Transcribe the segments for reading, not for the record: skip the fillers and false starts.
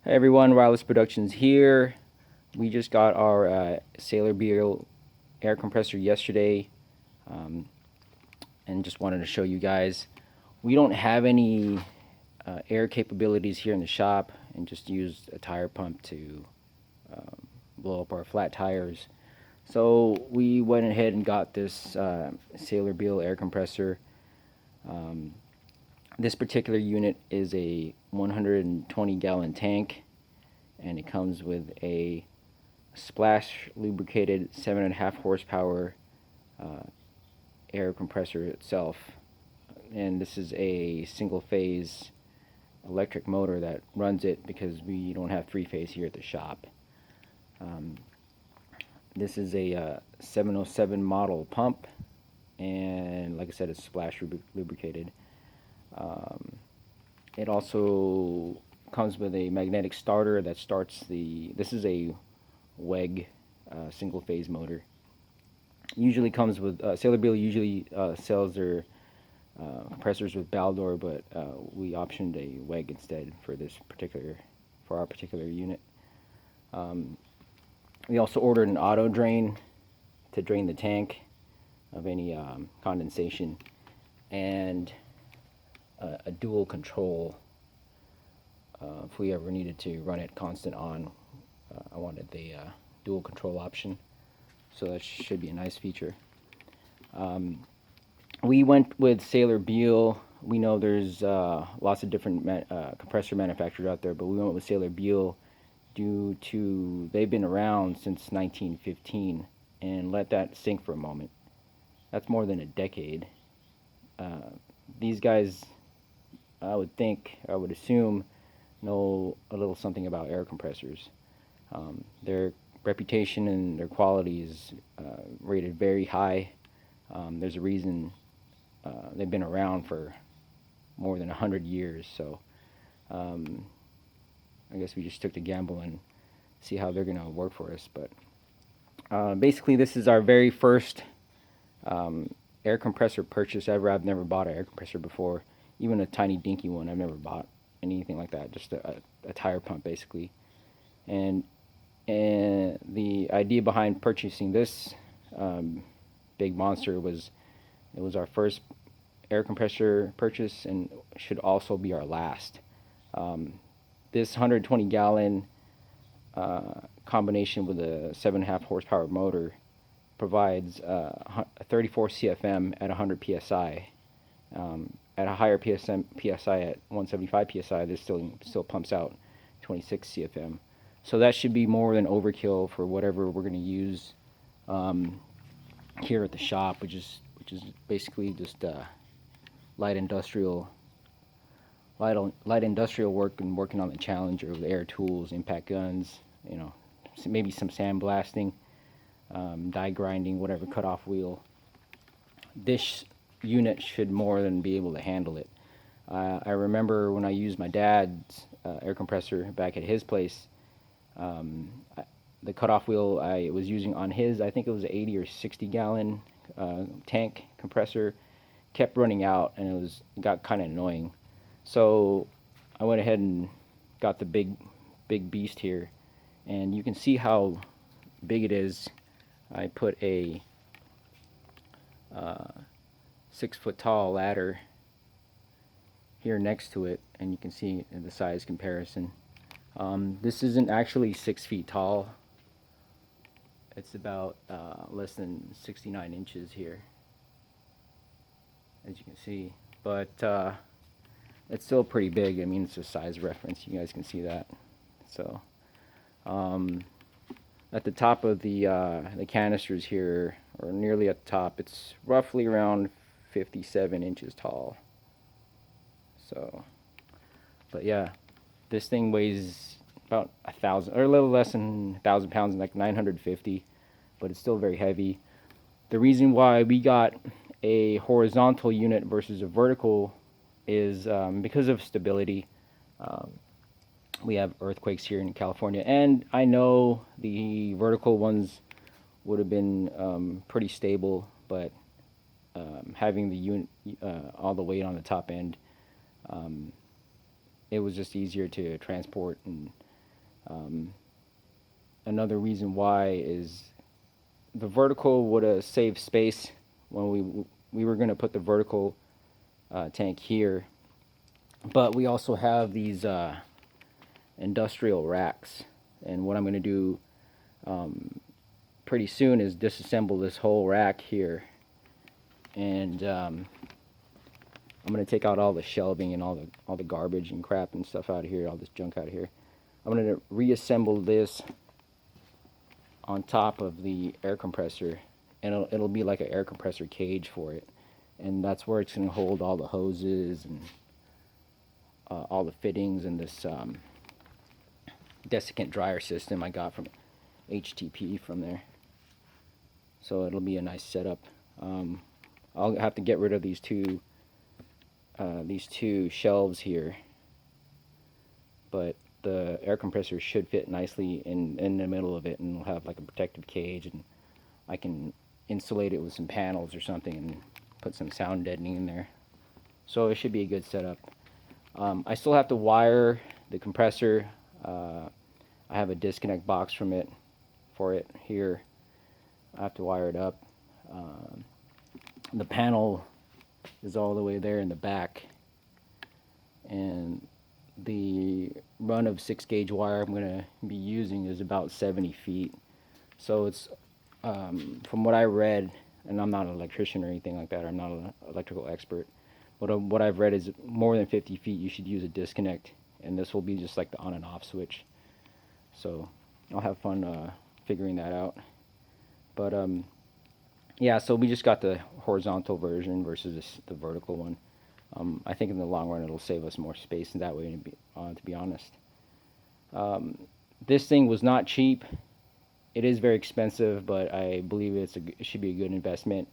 Hey everyone, Wireless Productions here. We just got our Saylor Beall air compressor yesterday, um, and just wanted to show you guys. We don't have any air capabilities here in the shop, and just used a tire pump to blow up our flat tires. So we went ahead and got this Saylor Beall air compressor. Um, this particular unit is a 120 gallon tank, and it comes with a splash lubricated 7.5 horsepower uh, air compressor itself. And this is a single phase electric motor that runs it because we don't have three phase here at the shop. Um, this is a 707 model pump, and like I said, it's splash lubricated. Um, it also comes with a magnetic starter that starts the. This is a WEG single phase motor. Usually comes with Sailor Beall usually sells their compressors with Baldor, but we optioned a WEG instead for our particular unit. Um, we also ordered an auto drain to drain the tank of any condensation, and a dual control if we ever needed to run it constant on. I wanted the dual control option, so that should be a nice feature. We went with Sailor Beall. We know there's lots of different compressor manufacturers out there, but we went with Sailor Beall due to they've been around since 1915. And let that sink for a moment. That's more than a decade. These guys, I would assume, know a little something about air compressors. Their reputation and their quality is rated very high. There's a reason they've been around for more than 100 years. So I guess we just took the gamble and see how they're going to work for us. But basically, this is our very first air compressor purchase ever. I've never bought an air compressor before, even a tiny dinky one. I've never bought anything like that. Just a tire pump, basically. And the idea behind purchasing this big monster was it was our first air compressor purchase and should also be our last. This 120 gallon combination with a 7.5 horsepower motor provides 34 CFM at 100 psi. At a higher PSI at 175 psi, this still pumps out 26 CFM. So that should be more than overkill for whatever we're going to use here at the shop, which is basically just light industrial light industrial work and working on the Challenger with air tools, impact guns, maybe some sandblasting, die grinding, whatever, cutoff wheel. This unit should more than be able to handle it. I remember when I used my dad's air compressor back at his place, the cutoff wheel I was using on his, I think it was an 80 or 60 gallon tank compressor, kept running out, and it got kind of annoying. So I went ahead and got the big beast here, and you can see how big it is. I put a 6-foot tall ladder here next to it, and you can see the size comparison. This isn't actually 6 feet tall. It's about less than 69 inches here, as you can see, but it's still pretty big. I mean, it's a size reference. You guys can see that. So at the top of the canisters here, or nearly at the top, it's roughly around 57 inches tall. So, but yeah, this thing weighs about 1,000, or a little less than 1,000 pounds, like 950, but it's still very heavy. The reason why we got a horizontal unit versus a vertical is because of stability. We have earthquakes here in California, and I know the vertical ones would have been pretty stable, but having the unit all the weight on the top end, it was just easier to transport and Another reason why is the vertical would have saved space when we were going to put the vertical tank here, but we also have these industrial racks, and what I'm going to do pretty soon is disassemble this whole rack here, and I'm going to take out all the shelving and all the garbage and crap and stuff out of here, all this junk out of here. I'm going to reassemble this on top of the air compressor, and it'll be like an air compressor cage for it, and that's where it's going to hold all the hoses and all the fittings and this desiccant dryer system I got from HTP from there. So it'll be a nice setup. I'll have to get rid of these two shelves here, but the air compressor should fit nicely in the middle of it, and it'll have like a protective cage, and I can insulate it with some panels or something and put some sound deadening in there. So it should be a good setup. I still have to wire the compressor. I have a disconnect box for it here. I have to wire it up. The panel is all the way there in the back, and the run of 6-gauge wire I'm going to be using is about 70 feet. So it's from what I read, and I'm not an electrician or anything like that, I'm not an electrical expert, but what I've read is more than 50 feet you should use a disconnect, and this will be just like the on and off switch. So I'll have fun figuring that out. But yeah, so we just got the horizontal version versus the vertical one. I think in the long run it'll save us more space in that way, to be honest. This thing was not cheap. It is very expensive, but I believe it should be a good investment.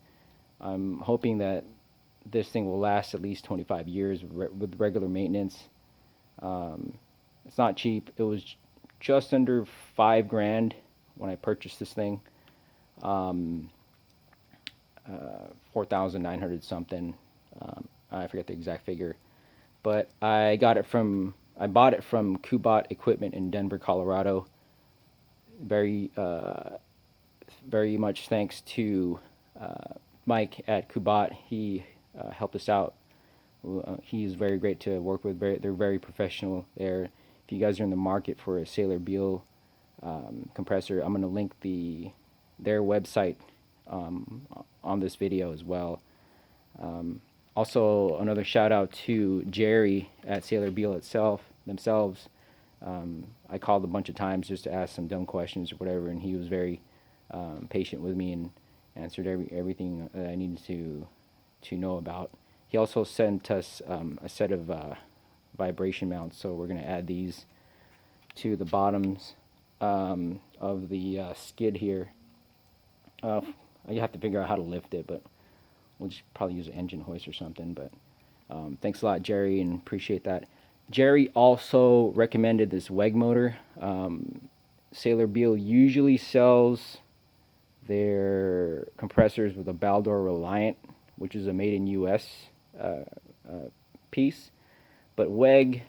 I'm hoping that this thing will last at least 25 years with regular maintenance. It's not cheap. It was just under $5,000 when I purchased this thing. 4,900 something. I forget the exact figure, but I bought it from Kubot Equipment in Denver, Colorado. Very much thanks to Mike at Kubot. He helped us out. He's very great to work with. They're very professional there. If you guys are in the market for a Saylor Beall compressor, I'm going to link their website on this video as well. Also, another shout out to Jerry at Saylor Beall themselves. I called a bunch of times just to ask some dumb questions or whatever, and he was very patient with me and answered everything that I needed to know about. He also sent us a set of vibration mounts, so we're going to add these to the bottoms of the skid here. I have to figure out how to lift it, but we'll just probably use an engine hoist or something. But thanks a lot, Jerry, and appreciate that. Jerry also recommended this WEG motor. Saylor Beall usually sells their compressors with a Baldor Reliant, which is a made in US piece. But WEG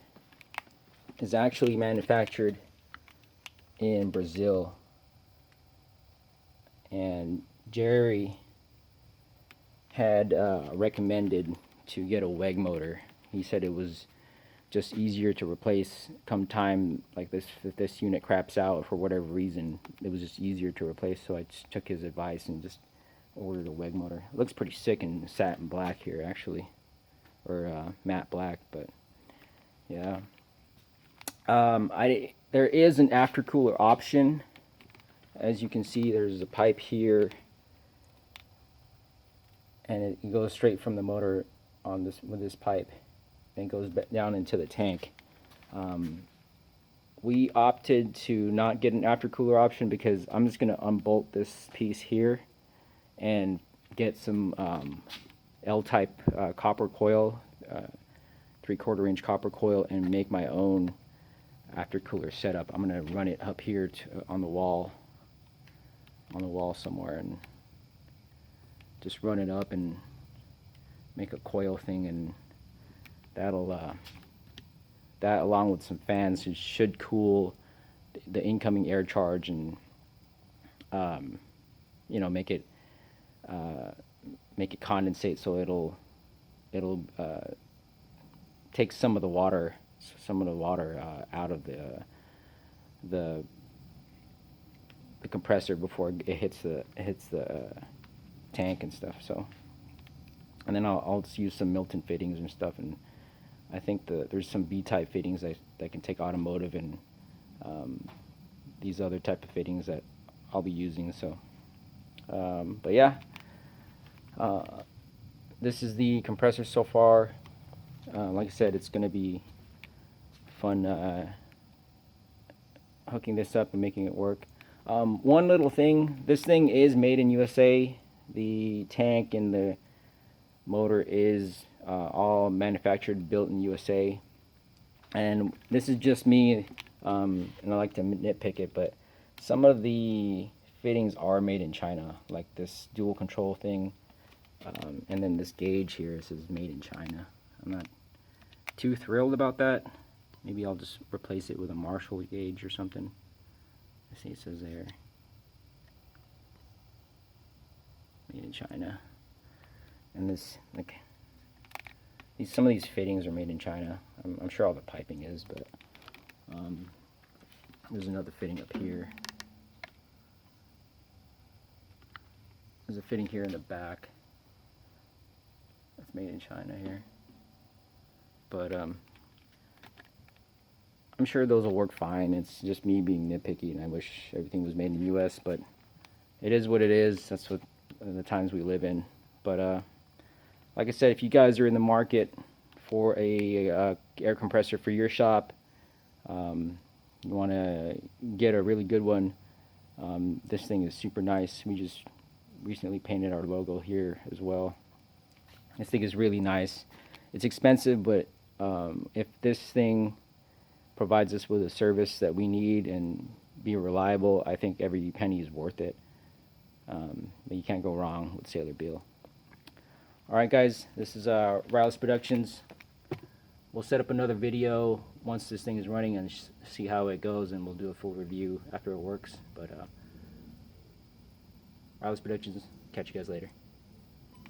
is actually manufactured in Brazil. And Jerry had recommended to get a WEG motor. He said it was just easier to replace come time like this. If this unit craps out for whatever reason, it was just easier to replace, so I just took his advice and just ordered a WEG motor. It looks pretty sick in satin black here, actually, or matte black, but yeah. There is an aftercooler option. As you can see, there's a pipe here, and it goes straight from the motor on this with this pipe, and it goes down into the tank. We opted to not get an aftercooler option because I'm just going to unbolt this piece here and get some L-type copper coil, 3/4 inch copper coil, and make my own aftercooler setup. I'm going to run it up here on the wall somewhere, and just run it up and make a coil thing, and that'll that along with some fans should cool the incoming air charge and you know, make it condensate, so it'll take some of the water out of the compressor before it hits the tank and stuff. So, and then I'll just use some Milton fittings and stuff, and I think there's some B-type fittings that can take automotive, and these other type of fittings that I'll be using. So, but yeah, this is the compressor so far. Like I said, it's going to be fun hooking this up and making it work. One little thing, this thing is made in USA. The tank and the motor is all manufactured, built in USA. And this is just me, and I like to nitpick it, but some of the fittings are made in China, like this dual control thing, and then this gauge here says made in China. I'm not too thrilled about that. Maybe I'll just replace it with a Marshall gauge or something. Let's see, it says there made in China. And this, like, some of these fittings are made in China. I'm sure all the piping is, but there's another fitting up here. There's a fitting here in the back that's made in China here. But I'm sure those will work fine. It's just me being nitpicky, and I wish everything was made in the US, but it is what it is. That's what the times we live in. But like I said, if you guys are in the market for a air compressor for your shop, you want to get a really good one, this thing is super nice. We just recently painted our logo here as well. This thing is really nice. It's expensive, but if this thing provides us with a service that we need and be reliable, I think every penny is worth it. But you can't go wrong with Saylor Beall. Alright guys, this is Riley's Productions. We'll set up another video once this thing is running and see how it goes, and we'll do a full review after it works. But Riley's Productions, catch you guys later.